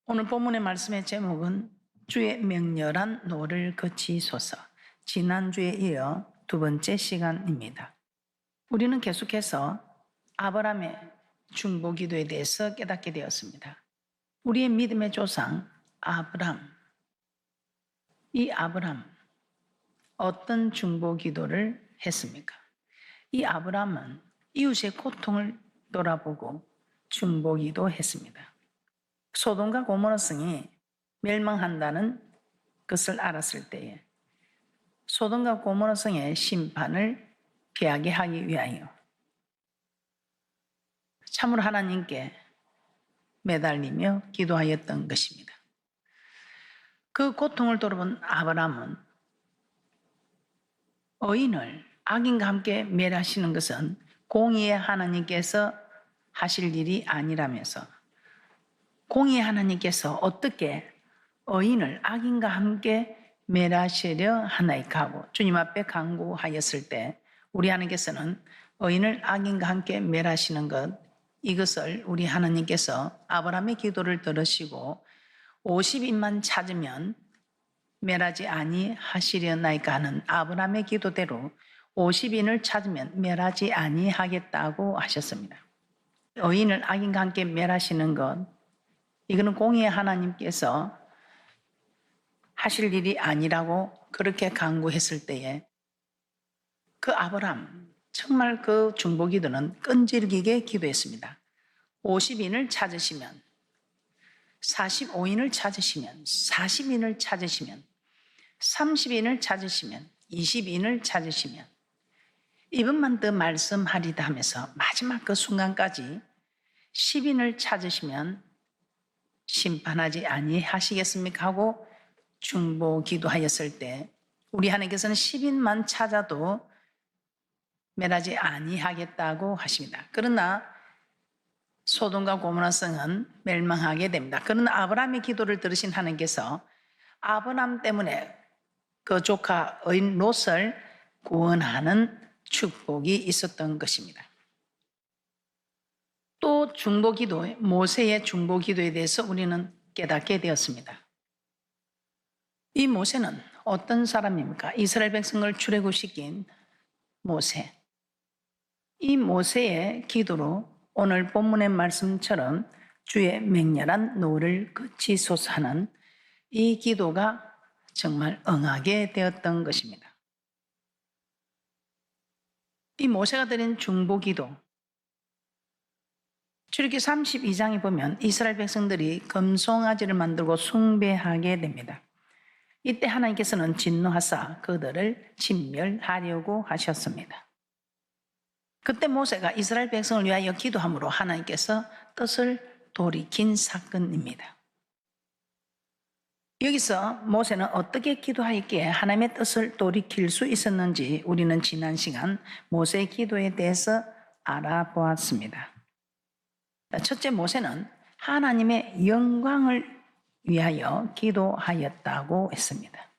오늘 본문의 말씀의 제목은 주의 맹렬한 노를 그치소서. 지난주에 이어 두 번째 시간입니다. 우리는 계속해서 아브라함의 중보 기도에 대해서 깨닫게 되었습니다. 우리의 믿음의 조상 아브라함, 이 아브라함 어떤 중보 기도를 했습니까? 이 아브라함은 이웃의 고통을 돌아보고 중보 기도했습니다. 소돔과 고모라 성이 멸망한다는 것을 알았을 때에 소돔과 고모라 성의 심판을 피하게 하기 위하여 참으로 하나님께 매달리며 기도하였던 것입니다. 그 고통을 돌아본 아브라함은 의인을 악인과 함께 멸하시는 것은 공의의 하나님께서 하실 일이 아니라면서 공의의 하나님께서 어떻게 의인을 악인과 함께 멸하시려 하나이까 하고 주님 앞에 간구하였을 때 우리 하나님께서는 의인을 악인과 함께 멸하시는 것, 이것을 우리 하나님께서 아브라함의 기도를 들으시고 50인만 찾으면 멸하지 아니하시려나이까 하는 아브라함의 기도대로 50인을 찾으면 멸하지 아니하겠다고 하셨습니다. 의인을 악인과 함께 멸하시는 것, 이거는 공의의 하나님께서 하실 일이 아니라고 그렇게 간구했을 때에 그 아브라함 정말 그 중보기도는 끈질기게 기도했습니다. 50인을 찾으시면 45인을 찾으시면 40인을 찾으시면 30인을 찾으시면 20인을 찾으시면 이번만 더 말씀하리다 하면서 마지막 그 순간까지 10인을 찾으시면 심판하지 아니하시겠습니까? 하고 중보 기도하였을 때 우리 하나님께서는 10인만 찾아도 멸하지 아니하겠다고 하십니다. 그러나 소돔과 고모라 성은 멸망하게 됩니다. 그러나 아브라함의 기도를 들으신 하나님께서 아브라함 때문에 그 조카 의인 롯을 구원하는 축복이 있었던 것입니다. 또 중보기도, 모세의 중보기도에 대해서 우리는 깨닫게 되었습니다. 이 모세는 어떤 사람입니까? 이스라엘 백성을 출애굽시킨 모세. 이 모세의 기도로 오늘 본문의 말씀처럼 주의 맹렬한 노를 그치소서 하는 이 기도가 정말 응하게 되었던 것입니다. 이 모세가 드린 중보기도, 출애굽기 32장에 보면 이스라엘 백성들이 금송아지를 만들고 숭배하게 됩니다. 이때 하나님께서는 진노하사 그들을 진멸하려고 하셨습니다. 그때 모세가 이스라엘 백성을 위하여 기도함으로 하나님께서 뜻을 돌이킨 사건입니다. 여기서 모세는 어떻게 기도하였기에 하나님의 뜻을 돌이킬 수 있었는지 우리는 지난 시간 모세의 기도에 대해서 알아보았습니다. 첫째, 모세는 하나님의 영광을 위하여 기도하였다고 했습니다.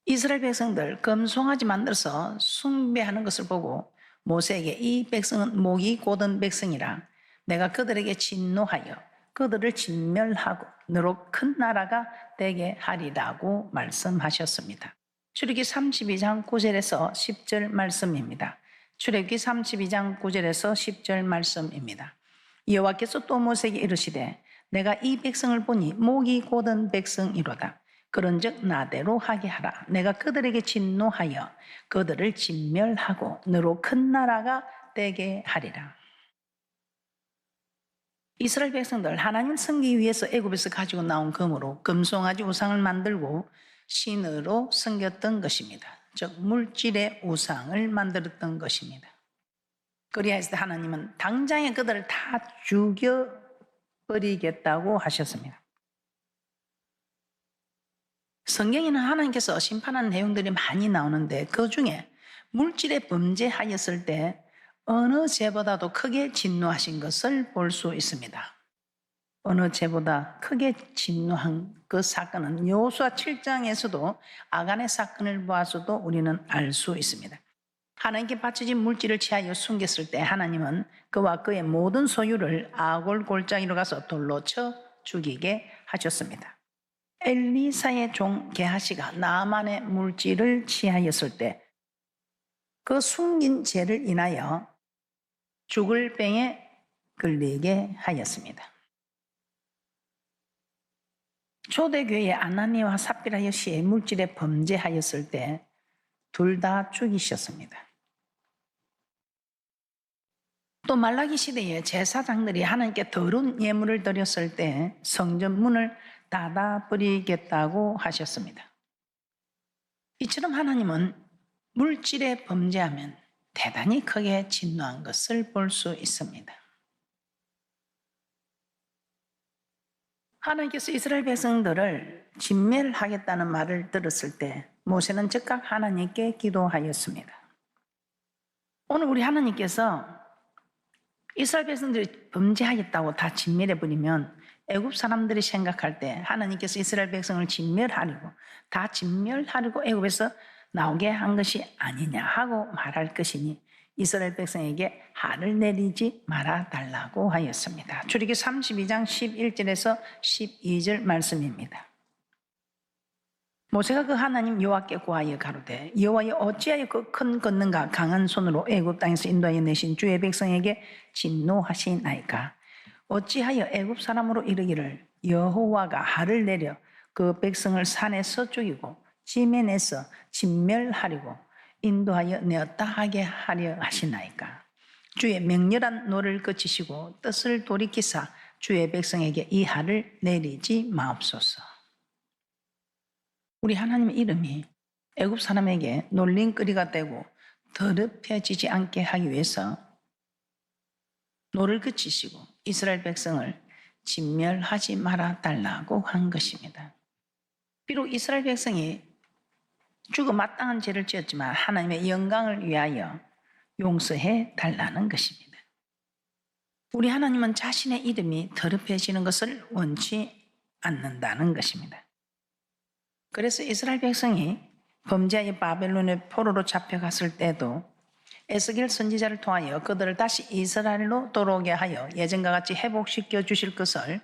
이스라엘 백성들 금송아지 만들어서 숭배하는 것을 보고 모세에게 이 백성은 목이 곧은 백성이라 내가 그들에게 진노하여 그들을 진멸하고 너로 큰 나라가 되게 하리라고 말씀하셨습니다. 출애굽기 32장 9절에서 10절 말씀입니다. 출애굽기 32장 9절에서 10절 말씀입니다. 여호와께서 또 모세에게 이르시되 내가 이 백성을 보니 목이 곧은 백성이로다. 그런즉 나대로 하게 하라. 내가 그들에게 진노하여 그들을 진멸하고 너로 큰 나라가 되게 하리라. 이스라엘 백성들 하나님 섬기기 위해서 애굽에서 가지고 나온 금으로 금송아지 우상을 만들고 신으로 섬겼던 것입니다. 즉 물질의 우상을 만들었던 것입니다. 그리하여서 하나님은 당장에 그들을 다 죽여버리겠다고 하셨습니다. 성경에는 하나님께서 심판하는 내용들이 많이 나오는데 그 중에 물질에 범죄하였을 때 어느 죄보다도 크게 진노하신 것을 볼 수 있습니다. 어느 죄보다 크게 진노한 그 사건은 여호수아 7장에서도 아간의 사건을 보아서도 우리는 알 수 있습니다. 하나님께 바쳐진 물질을 취하여 숨겼을 때 하나님은 그와 그의 모든 소유를 아골 골짜기로 가서 돌로 쳐 죽이게 하셨습니다. 엘리사의 종 게하시가 나아만의 물질을 취하였을 때 그 숨긴 죄를 인하여 죽을 병에 걸리게 하였습니다. 초대교회의 아나니와 삽비라 역시 물질에 범죄하였을 때 둘 다 죽이셨습니다. 또 말라기 시대에 제사장들이 하나님께 더러운 예물을 드렸을 때 성전 문을 닫아버리겠다고 하셨습니다. 이처럼 하나님은 물질에 범죄하면 대단히 크게 진노한 것을 볼 수 있습니다. 하나님께서 이스라엘 백성들을 진멸하겠다는 말을 들었을 때 모세는 즉각 하나님께 기도하였습니다. 오늘 우리 하나님께서 이스라엘 백성들이 범죄하겠다고 다 진멸해버리면 애굽 사람들이 생각할 때 하나님께서 이스라엘 백성을 진멸하려고 다 진멸하려고 애굽에서 나오게 한 것이 아니냐 하고 말할 것이니 이스라엘 백성에게 화를 내리지 말아달라고 하였습니다. 출애굽기 32장 11절에서 12절 말씀입니다. 모세가 그 하나님 여호와께 구하여 가로되 여호와여 어찌하여 그 큰 권능과 강한 손으로 애굽 땅에서 인도하여 내신 주의 백성에게 진노하시나이까. 어찌하여 애굽 사람으로 이르기를 여호와가 화를 내려 그 백성을 산에서 죽이고 지면에서 진멸하려고 인도하여 내었다 하게 하려 하시나이까. 주의 맹렬한 노를 그치시고 뜻을 돌이키사 주의 백성에게 이 화를 내리지 마옵소서. 우리 하나님의 이름이 애굽 사람에게 놀림거리가 되고 더럽혀지지 않게 하기 위해서 노를 그치시고 이스라엘 백성을 진멸하지 말아 달라고 한 것입니다. 비록 이스라엘 백성이 죽어 마땅한 죄를 지었지만 하나님의 영광을 위하여 용서해 달라는 것입니다. 우리 하나님은 자신의 이름이 더럽혀지는 것을 원치 않는다는 것입니다. 그래서 이스라엘 백성이 범죄하여 바벨론의 포로로 잡혀갔을 때도 에스겔 선지자를 통하여 그들을 다시 이스라엘로 돌아오게 하여 예전과 같이 회복시켜 주실 것을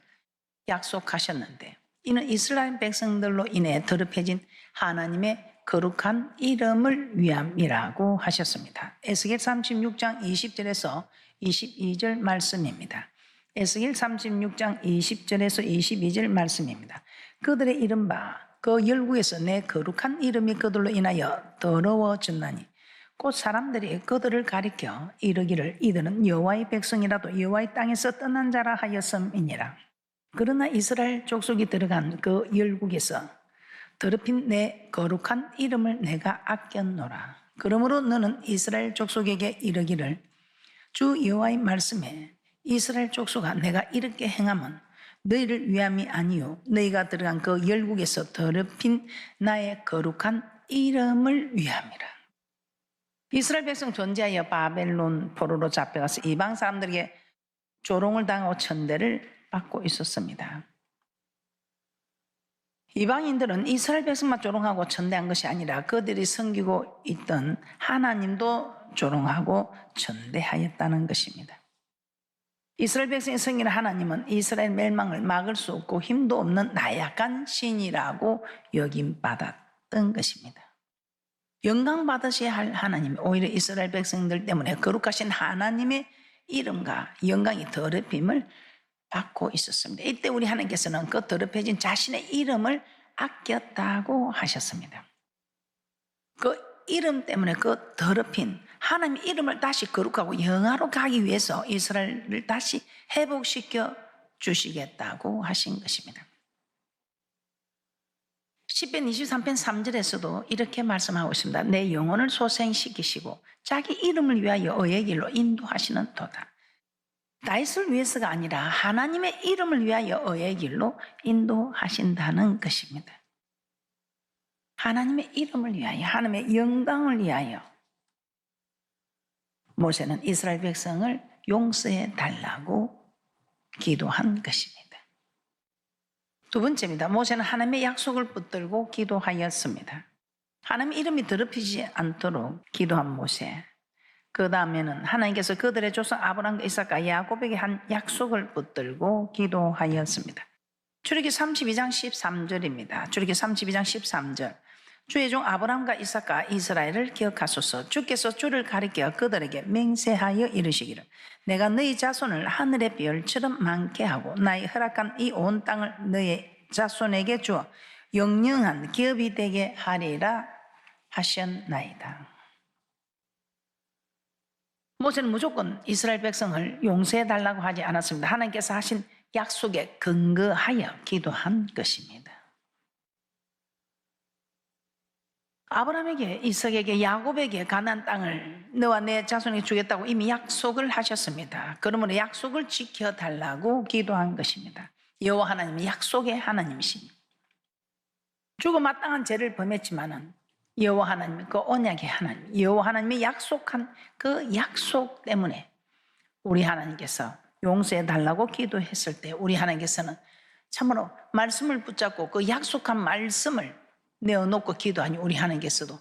약속하셨는데 이는 이스라엘 백성들로 인해 더럽혀진 하나님의 거룩한 이름을 위함이라고 하셨습니다. 에스겔 36장 20절에서 22절 말씀입니다. 에스겔 36장 20절에서 22절 말씀입니다. 그들의 이른바 그 열국에서 내 거룩한 이름이 그들로 인하여 더러워졌나니 곧 사람들이 그들을 가리켜 이르기를 이들은 여호와의 백성이라도 여호와의 땅에서 떠난 자라 하였음이니라. 그러나 이스라엘 족속이 들어간 그 열국에서 더럽힌 내 거룩한 이름을 내가 아꼈노라. 그러므로 너는 이스라엘 족속에게 이르기를 주 여호와의 말씀에 이스라엘 족속아 내가 이렇게 행함은 너희를 위함이 아니요 너희가 들어간 그 열국에서 더럽힌 나의 거룩한 이름을 위함이라. 이스라엘 백성 존재하여 바벨론 포로로 잡혀가서 이방 사람들에게 조롱을 당하고 천대를 받고 있었습니다. 이방인들은 이스라엘 백성만 조롱하고 천대한 것이 아니라 그들이 섬기고 있던 하나님도 조롱하고 천대하였다는 것입니다. 이스라엘 백성이 섬기는 하나님은 이스라엘 멸망을 막을 수 없고 힘도 없는 나약한 신이라고 여김받았던 것입니다. 영광 받으셔야 할 하나님, 오히려 이스라엘 백성들 때문에 거룩하신 하나님의 이름과 영광이 더럽힘을 받고 있었습니다. 이때 우리 하나님께서는 그 더럽혀진 자신의 이름을 아꼈다고 하셨습니다. 그 이름 때문에 그 더럽힌 하나님의 이름을 다시 거룩하고 영화로 가기 위해서 이스라엘을 다시 회복시켜 주시겠다고 하신 것입니다. 시편 23편 3절에서도 이렇게 말씀하고 있습니다. 내 영혼을 소생시키시고 자기 이름을 위하여 의의 길로 인도하시는 도다. 다윗을 위해서가 아니라 하나님의 이름을 위하여 의의 길로 인도하신다는 것입니다. 하나님의 이름을 위하여, 하나님의 영광을 위하여 모세는 이스라엘 백성을 용서해 달라고 기도한 것입니다. 두 번째입니다. 모세는 하나님의 약속을 붙들고 기도하였습니다. 하나님의 이름이 더럽히지 않도록 기도한 모세. 그 다음에는 하나님께서 그들의 조상 아브라함과 이삭과 야곱에게 한 약속을 붙들고 기도하였습니다. 출애굽기 32장 13절입니다. 출애굽기 32장 13절. 주의 종 아브라함과 이삭과 이스라엘을 기억하소서. 주께서 주를 가리켜 그들에게 맹세하여 이르시기를 내가 너희 자손을 하늘의 별처럼 많게 하고 나의 허락한 이 온 땅을 너희 자손에게 주어 영영한 기업이 되게 하리라 하셨나이다. 모세는 무조건 이스라엘 백성을 용서해달라고 하지 않았습니다. 하나님께서 하신 약속에 근거하여 기도한 것입니다. 아브라함에게, 이삭에게, 야곱에게 가나안 땅을 너와 내 자손에게 주겠다고 이미 약속을 하셨습니다. 그러므로 약속을 지켜달라고 기도한 것입니다. 여호와 하나님은 약속의 하나님이십니다. 죽어 마땅한 죄를 범했지만은 여호와 하나님, 그 언약의 하나님, 여호와 하나님이 약속한 그 약속 때문에 우리 하나님께서 용서해 달라고 기도했을 때 우리 하나님께서는 참으로 말씀을 붙잡고 그 약속한 말씀을 내어놓고 기도하니 우리 하나님께서도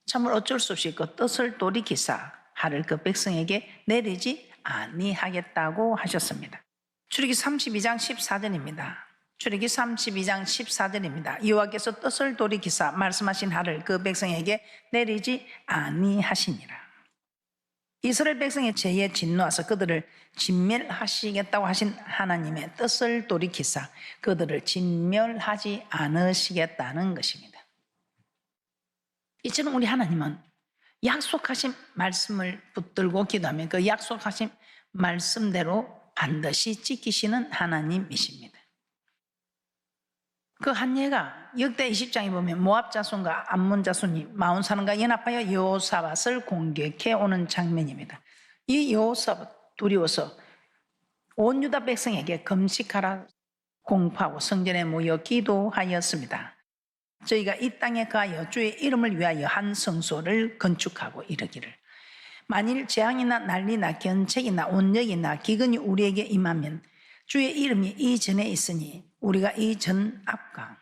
참으로 어쩔 수 없이 그 뜻을 돌이키사 하를 그 백성에게 내리지 아니하겠다고 하셨습니다. 출애굽기 32장 14절입니다. 출애굽기 32장 14절입니다. 여호와께서 뜻을 돌이키사 말씀하신 하를 그 백성에게 내리지 아니하시니라. 이스라엘 백성의 죄에 진노하사 그들을 진멸하시겠다고 하신 하나님의 뜻을 돌이키사 그들을 진멸하지 않으시겠다는 것입니다. 이처럼 우리 하나님은 약속하신 말씀을 붙들고 기도하면 그 약속하신 말씀대로 반드시 지키시는 하나님이십니다. 그 한 예가 역대 20장에 보면 모압 자손과 암몬 자손이 마온 사람과 연합하여 여호사밧을 공격해 오는 장면입니다. 이 여호사밧 두려워서 온 유다 백성에게 금식하라 공포하고 성전에 모여 기도하였습니다. 저희가 이 땅에 가여 주의 이름을 위하여 한 성소를 건축하고 이르기를 만일 재앙이나 난리나 견책이나 온역이나 기근이 우리에게 임하면 주의 이름이 이전에 있으니 우리가 이 전 앞과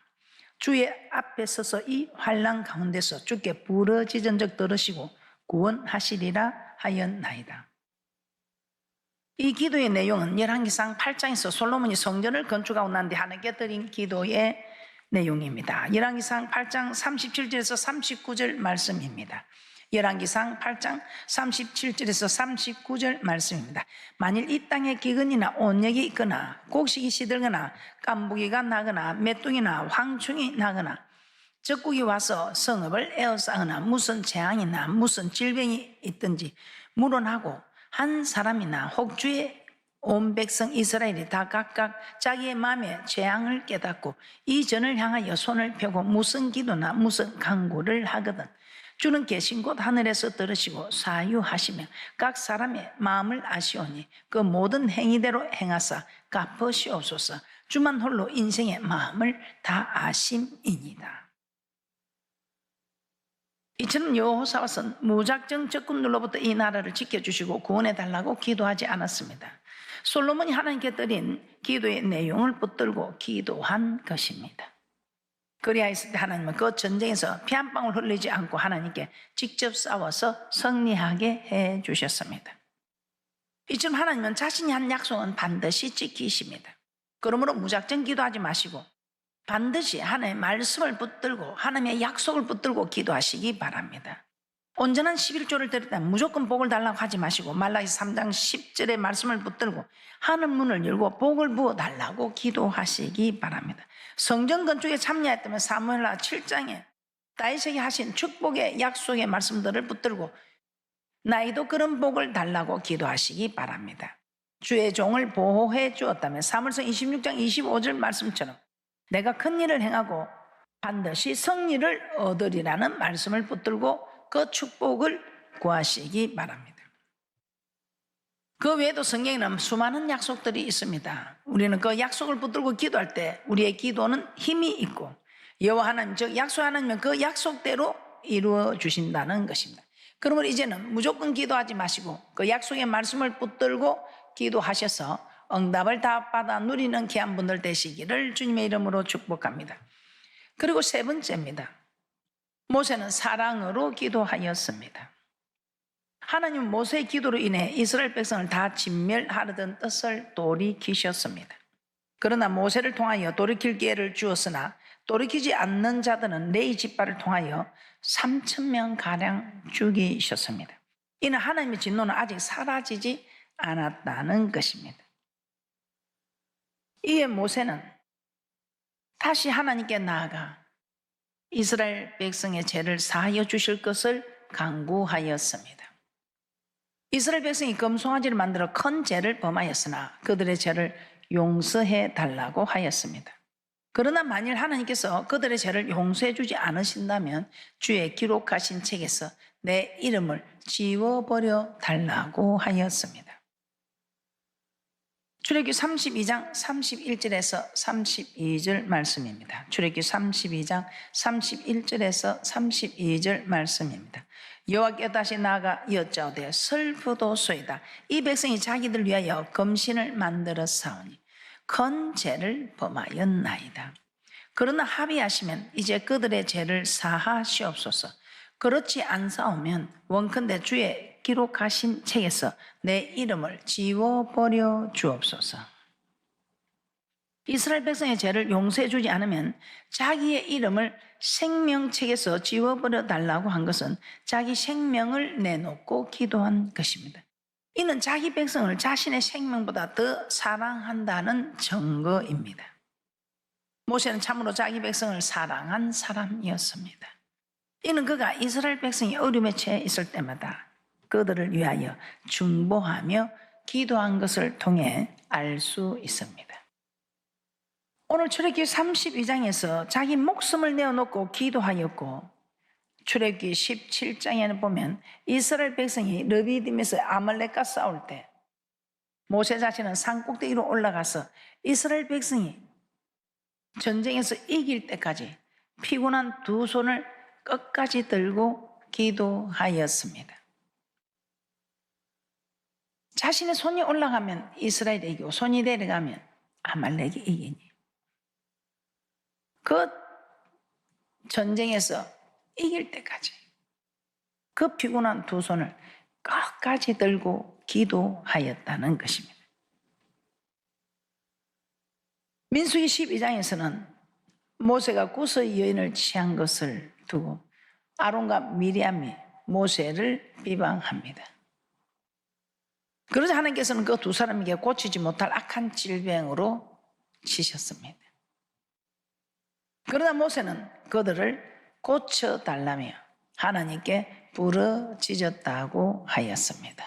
주의 앞에 서서 이 환난 가운데서 주께 부르짖은 적 들으시고 구원하시리라 하였나이다. 이 기도의 내용은 열왕기상 8장에서 솔로몬이 성전을 건축하고 난 뒤 하나님께 드린 기도의 내용입니다. 열왕기상 8장 37절에서 39절 말씀입니다. 열왕기상 8장 37절에서 39절 말씀입니다. 만일 이 땅에 기근이나 온역이 있거나 곡식이 시들거나 깐부기가 나거나 메뚜기나 황충이 나거나 적국이 와서 성읍을 에워싸거나 무슨 재앙이나 무슨 질병이 있든지 물어나고 한 사람이나 혹 주의 온 백성 이스라엘이 다 각각 자기의 마음에 재앙을 깨닫고 이 전을 향하여 손을 펴고 무슨 기도나 무슨 간구를 하거든 주는 계신 곳 하늘에서 들으시고 사유하시며 각 사람의 마음을 아시오니 그 모든 행위대로 행하사 갚으시옵소서. 주만 홀로 인생의 마음을 다 아심이니이다. 이처럼 여호사밧은 무작정 적군들로부터 이 나라를 지켜주시고 구원해달라고 기도하지 않았습니다. 솔로몬이 하나님께 드린 기도의 내용을 붙들고 기도한 것입니다. 그리하였을 때 하나님은 그 전쟁에서 피 한 방울 흘리지 않고 하나님께 직접 싸워서 승리하게 해주셨습니다. 이처럼 하나님은 자신이 한 약속은 반드시 지키십니다. 그러므로 무작정 기도하지 마시고 반드시 하나님의 말씀을 붙들고 하나님의 약속을 붙들고 기도하시기 바랍니다. 온전한 11조를 드렸다면 무조건 복을 달라고 하지 마시고 말라기서 3장 10절의 말씀을 붙들고 하늘 문을 열고 복을 부어 달라고 기도하시기 바랍니다. 성전 건축에 참여했다면 사무엘하 7장에 다윗에게 하신 축복의 약속의 말씀들을 붙들고 나이도 그런 복을 달라고 기도하시기 바랍니다. 주의 종을 보호해 주었다면 사무엘상 26장 25절 말씀처럼 내가 큰 일을 행하고 반드시 승리를 얻으리라는 말씀을 붙들고 그 축복을 구하시기 바랍니다. 그 외에도 성경에는 수많은 약속들이 있습니다. 우리는 그 약속을 붙들고 기도할 때 우리의 기도는 힘이 있고 여호와 하나님 즉 약속 하나님은 그 약속대로 이루어 주신다는 것입니다. 그러므로 이제는 무조건 기도하지 마시고 그 약속의 말씀을 붙들고 기도하셔서 응답을 다 받아 누리는 귀한 분들 되시기를 주님의 이름으로 축복합니다. 그리고 세 번째입니다. 모세는 사랑으로 기도하였습니다. 하나님은 모세의 기도로 인해 이스라엘 백성을 다 진멸하려던 뜻을 돌이키셨습니다. 그러나 모세를 통하여 돌이킬 기회를 주었으나 돌이키지 않는 자들은 레위 지파를 통하여 3,000명 죽이셨습니다. 이는 하나님의 진노는 아직 사라지지 않았다는 것입니다. 이에 모세는 다시 하나님께 나아가 이스라엘 백성의 죄를 사하여 주실 것을 간구하였습니다. 이스라엘 백성이 금송아지를 만들어 큰 죄를 범하였으나 그들의 죄를 용서해 달라고 하였습니다. 그러나 만일 하나님께서 그들의 죄를 용서해 주지 않으신다면 주의 기록하신 책에서 내 이름을 지워버려 달라고 하였습니다. 출애굽기 32장 31절에서 32절 말씀입니다. 출애굽기 32장 31절에서 32절 말씀입니다. 여호와께 다시 나아가 여짜오되 슬프도소이다. 이 백성이 자기들 위하여 금신을 만들어 싸우니 큰 죄를 범하였나이다. 그러나 합의하시면 이제 그들의 죄를 사하시옵소서. 그렇지 않사오면 원컨대 주의 기록하신 책에서 내 이름을 지워버려 주옵소서. 이스라엘 백성의 죄를 용서해 주지 않으면 자기의 이름을 생명책에서 지워버려 달라고 한 것은 자기 생명을 내놓고 기도한 것입니다. 이는 자기 백성을 자신의 생명보다 더 사랑한다는 증거입니다. 모세는 참으로 자기 백성을 사랑한 사람이었습니다. 이는 그가 이스라엘 백성이 어려움에 처해 있을 때마다 그들을 위하여 중보하며 기도한 것을 통해 알 수 있습니다. 오늘 출애굽기 32장에서 자기 목숨을 내어놓고 기도하였고, 출애굽기 17장에는 보면 이스라엘 백성이 르비딤에서 아말렉과 싸울 때 모세 자신은 산 꼭대기로 올라가서 이스라엘 백성이 전쟁에서 이길 때까지 피곤한 두 손을 끝까지 들고 기도하였습니다. 자신의 손이 올라가면 이스라엘이 이기고 손이 내려가면 아말렉이 이기니 그 전쟁에서 이길 때까지 그 피곤한 두 손을 끝까지 들고 기도하였다는 것입니다. 민수기 12장에서는 모세가 구스의 여인을 취한 것을 두고 아론과 미리암이 모세를 비방합니다. 그러자 하나님께서는 그 두 사람에게 고치지 못할 악한 질병으로 치셨습니다. 그러나 모세는 그들을 고쳐달라며 하나님께 부르짖었다고 하였습니다.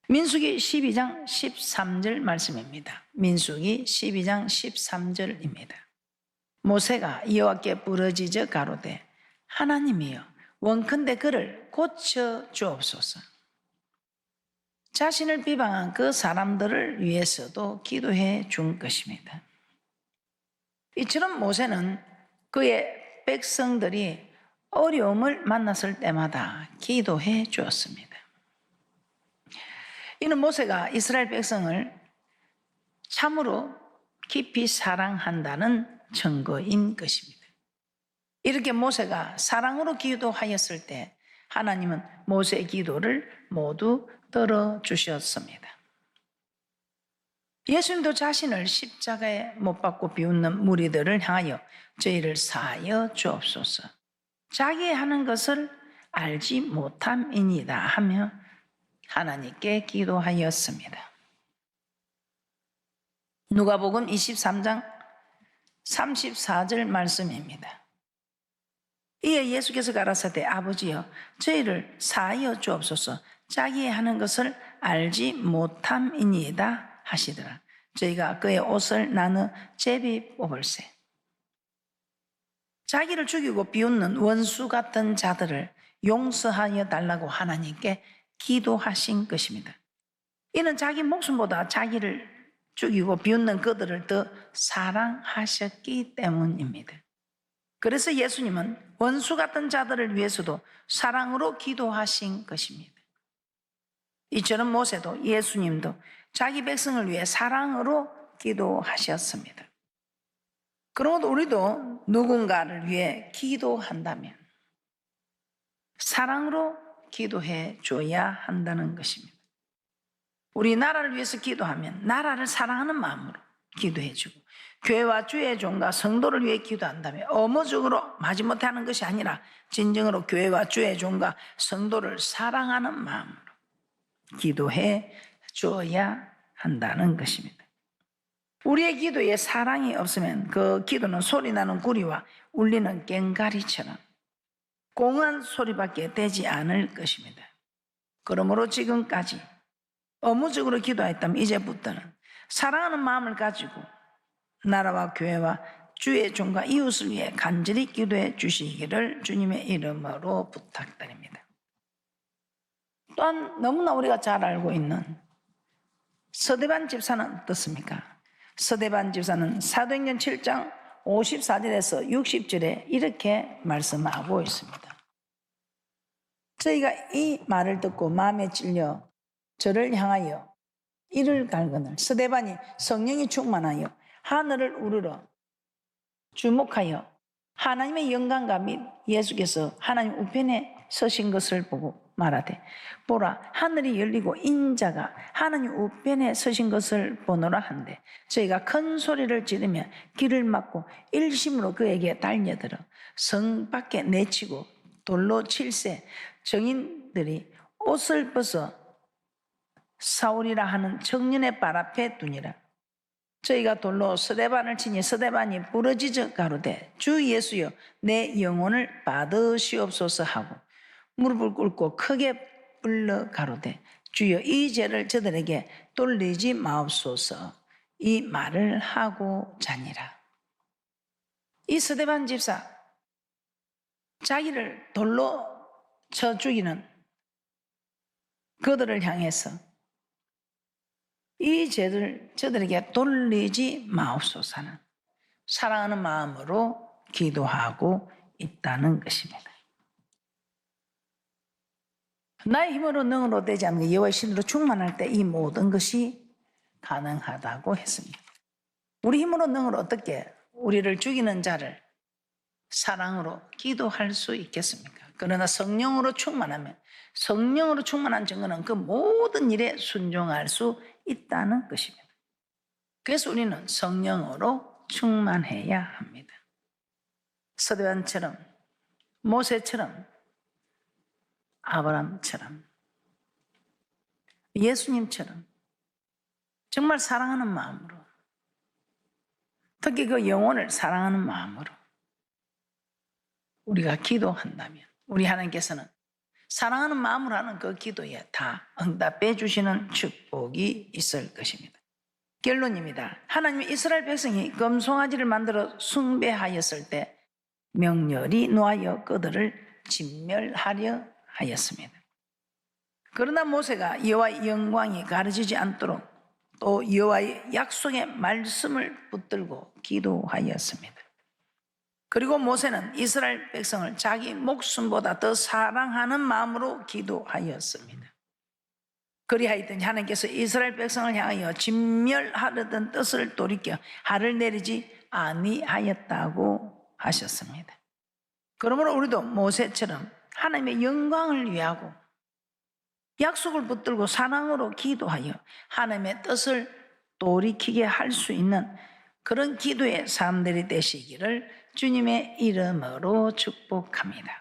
민수기 12장 13절 말씀입니다. 민수기 12장 13절입니다. 모세가 여호와께 부르짖어 가로되 하나님이여 원컨대 그를 고쳐 주옵소서. 자신을 비방한 그 사람들을 위해서도 기도해 준 것입니다. 이처럼 모세는 그의 백성들이 어려움을 만났을 때마다 기도해 주었습니다. 이는 모세가 이스라엘 백성을 참으로 깊이 사랑한다는 증거인 것입니다. 이렇게 모세가 사랑으로 기도하였을 때 하나님은 모세의 기도를 모두 들어주셨습니다. 예수님도 자신을 십자가에 못 박고 비웃는 무리들을 향하여 저희를 사하여 주옵소서. 자기 하는 것을 알지 못함이니이다 하며 하나님께 기도하였습니다. 누가복음 23장 34절 말씀입니다. 이에 예수께서 가라사대 아버지여 저희를 사하여 주옵소서. 자기 하는 것을 알지 못함이니이다 하시더라. 저희가 그의 옷을 나누어 제비 뽑을세. 자기를 죽이고 비웃는 원수 같은 자들을 용서하여 달라고 하나님께 기도하신 것입니다. 이는 자기 목숨보다 자기를 죽이고 비웃는 그들을 더 사랑하셨기 때문입니다. 그래서 예수님은 원수 같은 자들을 위해서도 사랑으로 기도하신 것입니다. 이처럼 모세도 예수님도 자기 백성을 위해 사랑으로 기도하셨습니다. 그러므로 우리도 누군가를 위해 기도한다면 사랑으로 기도해 줘야 한다는 것입니다. 우리 나라를 위해서 기도하면 나라를 사랑하는 마음으로 기도해 주고, 교회와 주의 종과 성도를 위해 기도한다면 의무적으로 마지못해 하는 것이 아니라 진정으로 교회와 주의 종과 성도를 사랑하는 마음으로 기도해 줘야 한다는 것입니다. 우리의 기도에 사랑이 없으면 그 기도는 소리나는 구리와 울리는 꽹과리처럼 공한 소리밖에 되지 않을 것입니다. 그러므로 지금까지 의무적으로 기도했다면 이제부터는 사랑하는 마음을 가지고 나라와 교회와 주의 종과 이웃을 위해 간절히 기도해 주시기를 주님의 이름으로 부탁드립니다. 또한 너무나 우리가 잘 알고 있는 서대반 집사는 어떻습니까? 서대반 집사는 사도행전 7장 54절에서 60절에 이렇게 말씀하고 있습니다. 저희가 이 말을 듣고 마음에 찔려 저를 향하여 이를 갈거늘 서대반이 성령이 충만하여 하늘을 우러러 주목하여 하나님의 영광과 및 예수께서 하나님 우편에 서신 것을 보고 말하되, 보라, 하늘이 열리고 인자가 하나님 우편에 서신 것을 보노라 한데, 저희가 큰 소리를 지르며 길을 막고 일심으로 그에게 달려들어 성 밖에 내치고 돌로 칠세 정인들이 옷을 벗어 사울이라 하는 청년의 발 앞에 두니라. 저희가 돌로 서대반을 치니 서대반이 부러지져 가로되, 주 예수여 내 영혼을 받으시옵소서 하고 무릎을 꿇고 크게 불러 가로되, 주여 이 죄를 저들에게 돌리지 마옵소서. 이 말을 하고 자니라. 이 서대반 집사, 자기를 돌로 쳐 죽이는 그들을 향해서 이 죄를 저들에게 돌리지 마옵소서 하는 사랑하는 마음으로 기도하고 있다는 것입니다. 나의 힘으로 능으로 되지 않는 여호와의 신으로 충만할 때 이 모든 것이 가능하다고 했습니다. 우리 힘으로 능으로 어떻게 우리를 죽이는 자를 사랑으로 기도할 수 있겠습니까? 그러나 성령으로 충만하면, 성령으로 충만한 증거는 그 모든 일에 순종할 수 있다는 것입니다. 그래서 우리는 성령으로 충만해야 합니다. 서대반처럼, 모세처럼, 아브라함처럼, 예수님처럼 정말 사랑하는 마음으로, 특히 그 영혼을 사랑하는 마음으로 우리가 기도한다면 우리 하나님께서는 사랑하는 마음으로 하는 그 기도에 다 응답해 주시는 축복이 있을 것입니다. 결론입니다. 하나님이 이스라엘 백성이 금송아지를 만들어 숭배하였을 때 명렬히 노하여 그들을 진멸하려 하였습니다. 그러나 모세가 여호와의 영광이 가려지지 않도록 또 여호와의 약속의 말씀을 붙들고 기도하였습니다. 그리고 모세는 이스라엘 백성을 자기 목숨보다 더 사랑하는 마음으로 기도하였습니다. 그리하였더니 하나님께서 이스라엘 백성을 향하여 진멸하려던 뜻을 돌이켜 하를 내리지 아니하였다고 하셨습니다. 그러므로 우리도 모세처럼 하나님의 영광을 위하고 약속을 붙들고 사랑으로 기도하여 하나님의 뜻을 돌이키게 할 수 있는 그런 기도의 사람들이 되시기를 주님의 이름으로 축복합니다.